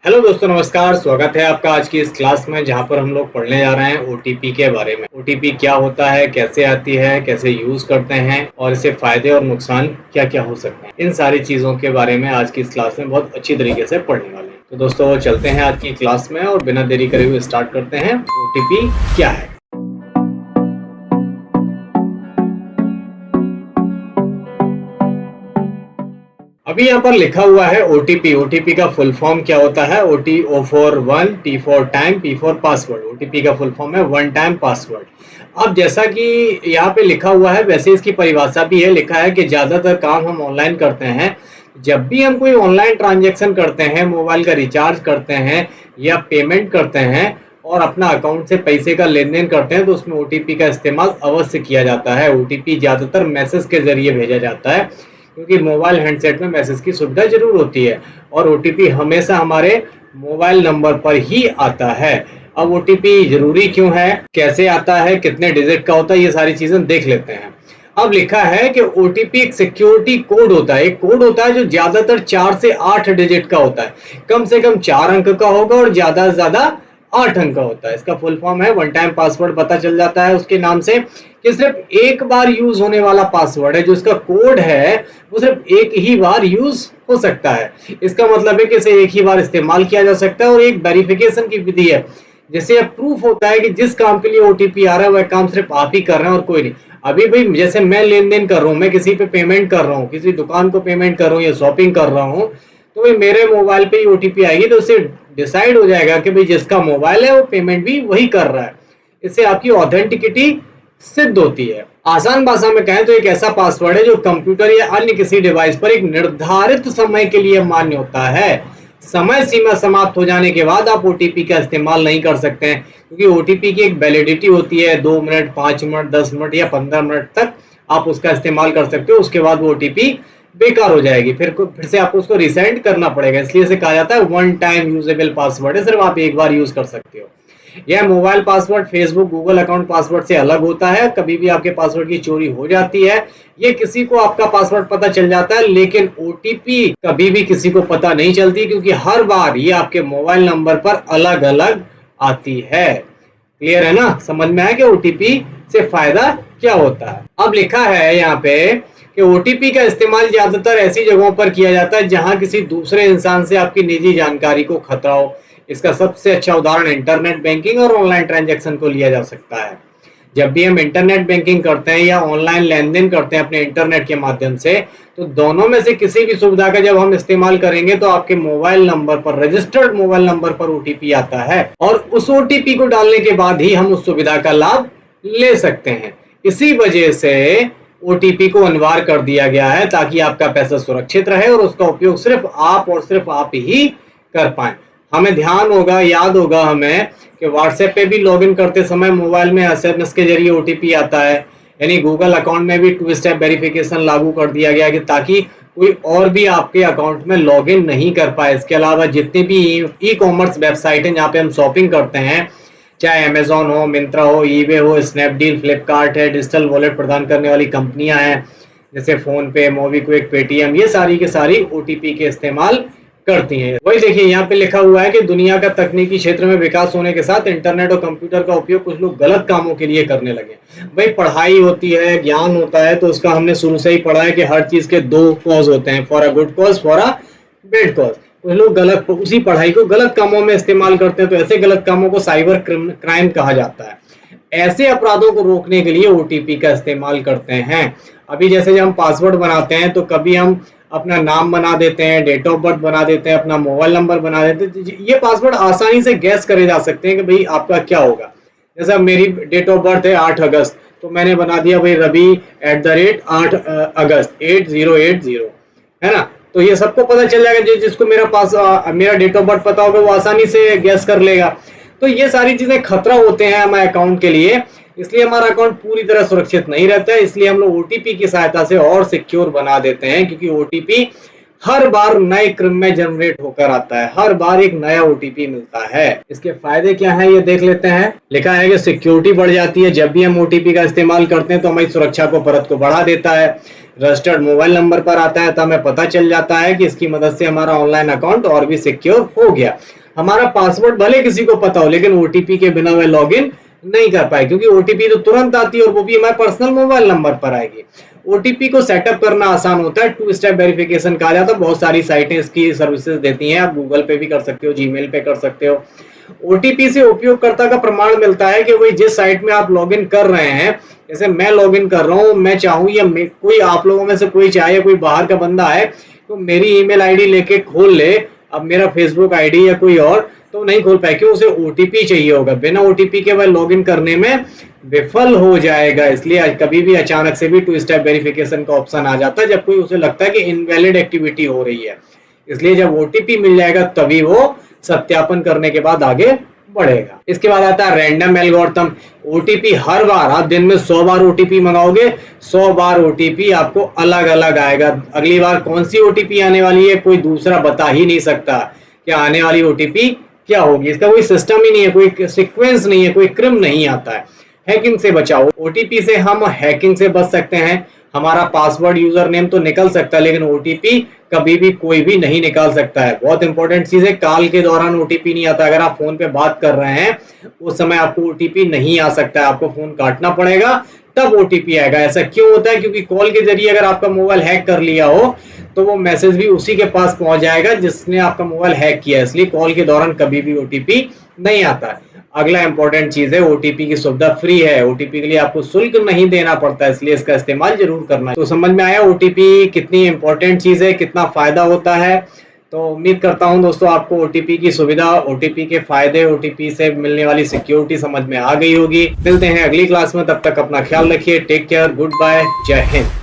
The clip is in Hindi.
हेलो दोस्तों, नमस्कार। स्वागत है आपका आज की इस क्लास में, जहां पर हम लोग पढ़ने जा रहे हैं ओटीपी के बारे में। ओटीपी क्या होता है, कैसे आती है, कैसे यूज करते हैं और इससे फायदे और नुकसान क्या क्या हो सकते हैं, इन सारी चीजों के बारे में आज की इस क्लास में बहुत अच्छी तरीके से पढ़ने वाले हैं। तो दोस्तों चलते हैं आज की क्लास में और बिना देरी करे हुए स्टार्ट करते हैं। ओटीपी क्या है? अभी यहाँ पर लिखा हुआ है ओटीपी। ओटीपी का फुल फॉर्म क्या होता है? O for one, T for time, P for password. OTP का फुल फॉर्म है वन टाइम पासवर्ड। अब जैसा कि यहाँ पे लिखा हुआ है वैसे इसकी परिभाषा भी है। लिखा है कि ज्यादातर काम हम ऑनलाइन करते हैं। जब भी हम कोई ऑनलाइन ट्रांजेक्शन करते हैं, मोबाइल का रिचार्ज करते हैं या पेमेंट करते हैं और अपना अकाउंट से पैसे का लेन देन करते हैं, तो उसमें ओटीपी का इस्तेमाल अवश्य किया जाता है। ओटीपी ज्यादातर मैसेज के जरिए भेजा जाता है, क्योंकि मोबाइल हैंडसेट में मैसेज की सुविधा जरूर होती है और ओटीपी हमेशा हमारे मोबाइल नंबर पर ही आता है। अब ओटीपी जरूरी क्यों है, कैसे आता है, कितने डिजिट का होता है, ये सारी चीजें देख लेते हैं। अब लिखा है कि ओटीपी एक सिक्योरिटी कोड होता है। एक कोड होता है जो ज्यादातर 4 से 8 डिजिट का होता है। कम से कम 4 अंक का होगा और ज्यादा से ज्यादा 8 अंक का होता है। इसका फुल फॉर्म है वन टाइम पासवर्ड। पता चल जाता है उसके नाम से कि सिर्फ एक बार यूज होने वाला पासवर्ड है। जो इसका कोड है वो सिर्फ एक ही बार यूज हो सकता है। इसका मतलब है कि इसे एक ही बार इस्तेमाल किया जा सकता है और एक वेरिफिकेशन की विधि है, जिससे यह प्रूफ होता है कि जिस काम के लिए ओटीपी आ रहा है वह काम सिर्फ आप ही कर रहे हैं और कोई नहीं। अभी भाई जैसे मैं लेन देन कर रहा हूँ, मैं किसी पे पेमेंट कर रहा हूँ, किसी दुकान को पेमेंट कर रहा हूँ या शॉपिंग कर रहा हूँ, तो भाई मेरे मोबाइल पे ही ओटीपी आएगी, तो उससे डिसाइड हो जाएगा कि भाई जिसका मोबाइल है वो पेमेंट भी वही कर रहा है। इससे आपकी ऑथेंटिसिटी सिद्ध होती है। आसान भाषा में कहें तो एक ऐसा पासवर्ड है जो कंप्यूटर या अन्य किसी डिवाइस पर एक निर्धारित समय के लिए मान्य होता है। समय सीमा समाप्त हो जाने के बाद आप ओटीपी का इस्तेमाल नहीं कर सकते हैं, क्योंकि ओटीपी की एक वैलिडिटी होती है 2 मिनट, 5 मिनट, 10 मिनट या 15 मिनट तक आप उसका इस्तेमाल कर सकते हो। उसके बाद वो ओटीपी बेकार हो जाएगी, फिर से आपको उसको रिसेंड करना पड़ेगा। इसलिए इसे कहा जाता है वन टाइम यूजेबल पासवर्ड है, सिर्फ आप एक बार यूज कर सकते हो। यह mobile password Facebook, Google account password से अलग होता है। कभी भी आपके पासवर्ड की चोरी हो जाती है, ये किसी को आपका पासवर्ड पता चल जाता है, लेकिन ओटीपी कभी भी किसी को पता नहीं चलती, क्योंकि हर बार ये आपके मोबाइल नंबर पर अलग अलग आती है। क्लियर है ना? समझ में आया कि ओटीपी से फायदा क्या होता है। अब लिखा है यहाँ पे कि ओटीपी का इस्तेमाल ज्यादातर ऐसी जगहों पर किया जाता है जहां किसी दूसरे इंसान से आपकी निजी जानकारी को खतरा हो। इसका सबसे अच्छा उदाहरण इंटरनेट बैंकिंग और ऑनलाइन ट्रांजैक्शन को लिया जा सकता है। जब भी हम इंटरनेट बैंकिंग करते हैं या ऑनलाइन लेन देन करते हैं अपने इंटरनेट के माध्यम से, तो दोनों में से किसी भी सुविधा का जब हम इस्तेमाल करेंगे तो आपके मोबाइल नंबर पर, रजिस्टर्ड मोबाइल नंबर पर ओटीपी आता है और उस ओटीपी को डालने के बाद ही हम उस सुविधा का लाभ ले सकते हैं। इसी वजह से ओटीपी को अनिवार्य कर दिया गया है, ताकि आपका पैसा सुरक्षित रहे और उसका उपयोग सिर्फ आप और सिर्फ आप ही कर पाए। हमें ध्यान होगा, याद होगा हमें कि व्हाट्सएप पे भी लॉगिन करते समय मोबाइल में एसएमएस के जरिए ओटीपी आता है। यानी गूगल अकाउंट में भी 2 स्टेप वेरिफिकेशन लागू कर दिया गया कि ताकि कोई और भी आपके अकाउंट में लॉगिन नहीं कर पाए। इसके अलावा जितनी भी ई कॉमर्स वेबसाइट हैं जहाँ पे हम शॉपिंग करते हैं, चाहे अमेजोन हो, मिंत्रा हो, ईबे हो, स्नैपडील, फ्लिपकार्ट है, डिजिटल वॉलेट प्रदान करने वाली कंपनियां हैं जैसे फोन पे, मोबीक्विक, पेटीएम, ये सारी के सारी ओटीपी के इस्तेमाल करती हैं। वही देखिए यहाँ पे लिखा हुआ है कि दुनिया का तकनीकी क्षेत्र में विकास होने के साथ इंटरनेट और कंप्यूटर का उपयोग कुछ लोग गलत कामों के लिए करने लगे। भाई पढ़ाई होती है, ज्ञान होता है, तो उसका हमने शुरू से ही पढ़ा है कि हर चीज के 2 कॉज होते हैं, for a good cause, for a bad cause. कुछ लोग गलत उसी पढ़ाई को गलत कामों में इस्तेमाल करते हैं, तो ऐसे गलत कामों को साइबर क्राइम कहा जाता है। ऐसे अपराधों को रोकने के लिए ओटीपी का इस्तेमाल करते हैं। अभी जैसे जब हम पासवर्ड बनाते हैं तो कभी हम अपना नाम बना देते हैं, डेट ऑफ बर्थ बना देते हैं, अपना मोबाइल नंबर बना देते हैं। ये पासवर्ड आसानी से गैस करे जा सकते हैं कि भाई आपका क्या होगा। जैसा मेरी डेट ऑफ बर्थ है 8 अगस्त, तो मैंने बना दिया भाई रवि @8 अगस्त 8080, है ना? तो ये सबको पता चल जाएगा, जिसको मेरा डेट ऑफ बर्थ पता होगा वो आसानी से गैस कर लेगा। तो ये सारी चीजें खतरा होते हैं हमारे अकाउंट के लिए, इसलिए हमारा अकाउंट पूरी तरह सुरक्षित नहीं रहता है। इसलिए हम लोग ओटीपी की सहायता से और सिक्योर बना देते हैं, क्योंकि ओटीपी हर बार नए क्रम में जनरेट होकर आता है, हर बार एक नया ओटीपी मिलता है। इसके फायदे क्या हैं ये देख लेते हैं। लिखा है कि सिक्योरिटी बढ़ जाती है। जब भी हम ओटीपी का इस्तेमाल करते हैं तो हमारी सुरक्षा को परत को बढ़ा देता है। रजिस्टर्ड मोबाइल नंबर पर आता है, तो हमें पता चल जाता है कि इसकी मदद से हमारा ऑनलाइन अकाउंट और भी सिक्योर हो गया। हमारा पासवर्ड भले किसी को पता हो, लेकिन ओटीपी के बिना वह लॉगिन नहीं कर पाए, क्योंकि ओटीपी तो तुरंत आती है और वो भी हमारे पर्सनल मोबाइल नंबर पर आएगी। ओटीपी को सेटअप करना आसान होता है, 2 स्टेप वेरिफिकेशन कहा जाता है। बहुत सारी साइटें इसकी सर्विसेज देती हैं, आप गूगल पे भी कर सकते हो, जीमेल पे कर सकते हो। ओटीपी से उपयोगकर्ता का प्रमाण मिलता है कि वही जिस साइट में आप लॉगिन कर रहे हैं, जैसे मैं लॉगिन कर रहा हूँ, मैं चाहूँ या कोई आप लोगों में से कोई चाहे, कोई बाहर का बंदा है तो मेरी ईमेल आईडी लेके खोल ले अब मेरा फेसबुक आईडी या कोई और, तो नहीं खोल पाए, क्यों? उसे ओटीपी चाहिए होगा। बिना ओटीपी के वह लॉगिन करने में विफल हो जाएगा। इसलिए कभी भी अचानक से भी 2 स्टेप वेरिफिकेशन का ऑप्शन आ जाता है जब कोई उसे लगता है कि इनवैलिड एक्टिविटी हो रही है। इसलिए जब ओटीपी मिल जाएगा तभी वो सत्यापन करने के बाद आगे बढ़ेगा। इसके बाद आता है रैंडम एल्गोरिथम। ओटीपी हर बार आप दिन में 100 बार ओटीपी मंगाओगे, 100 बार ओटीपी आपको अलग अलग आएगा। अगली बार कौन सी ओटीपी आने वाली है कोई दूसरा बता ही नहीं सकता कि आने वाली ओटीपी क्या होगी। इसका कोई सिस्टम ही नहीं है, कोई सीक्वेंस नहीं है, कोई क्रम नहीं आता है। हैकिंग से बचाओ। ओटीपी से हम हैकिंग से बच सकते हैं। हमारा पासवर्ड यूजर नेम तो निकल सकता है, लेकिन ओटीपी कभी भी कोई भी नहीं निकाल सकता है। बहुत इंपॉर्टेंट चीज है, कॉल के दौरान ओटीपी नहीं आता। अगर आप फोन पे बात कर रहे हैं उस समय आपको ओटीपी नहीं आ सकता है, आपको फोन काटना पड़ेगा तब ओटीपी आएगा। ऐसा क्यों होता है? क्योंकि कॉल के जरिए अगर आपका मोबाइल हैक कर लिया हो तो वो मैसेज भी उसी के पास पहुंच जाएगा जिसने आपका मोबाइल हैक किया। इसलिए कॉल के दौरान कभी भी ओटीपी नहीं आता है। अगला इंपॉर्टेंट चीज है, ओटीपी की सुविधा फ्री है। ओटीपी के लिए आपको शुल्क नहीं देना पड़ता है, इसलिए इसका इस्तेमाल जरूर करना है। तो समझ में आया ओटीपी कितनी इंपॉर्टेंट चीज है, कितना फायदा होता है। तो उम्मीद करता हूं दोस्तों आपको ओटीपी की सुविधा, ओटीपी के फायदे, ओटीपी से मिलने वाली सिक्योरिटी समझ में आ गई होगी। मिलते हैं अगली क्लास में, तब तक अपना ख्याल रखिए। टेक केयर, गुड बाय, जय हिंद।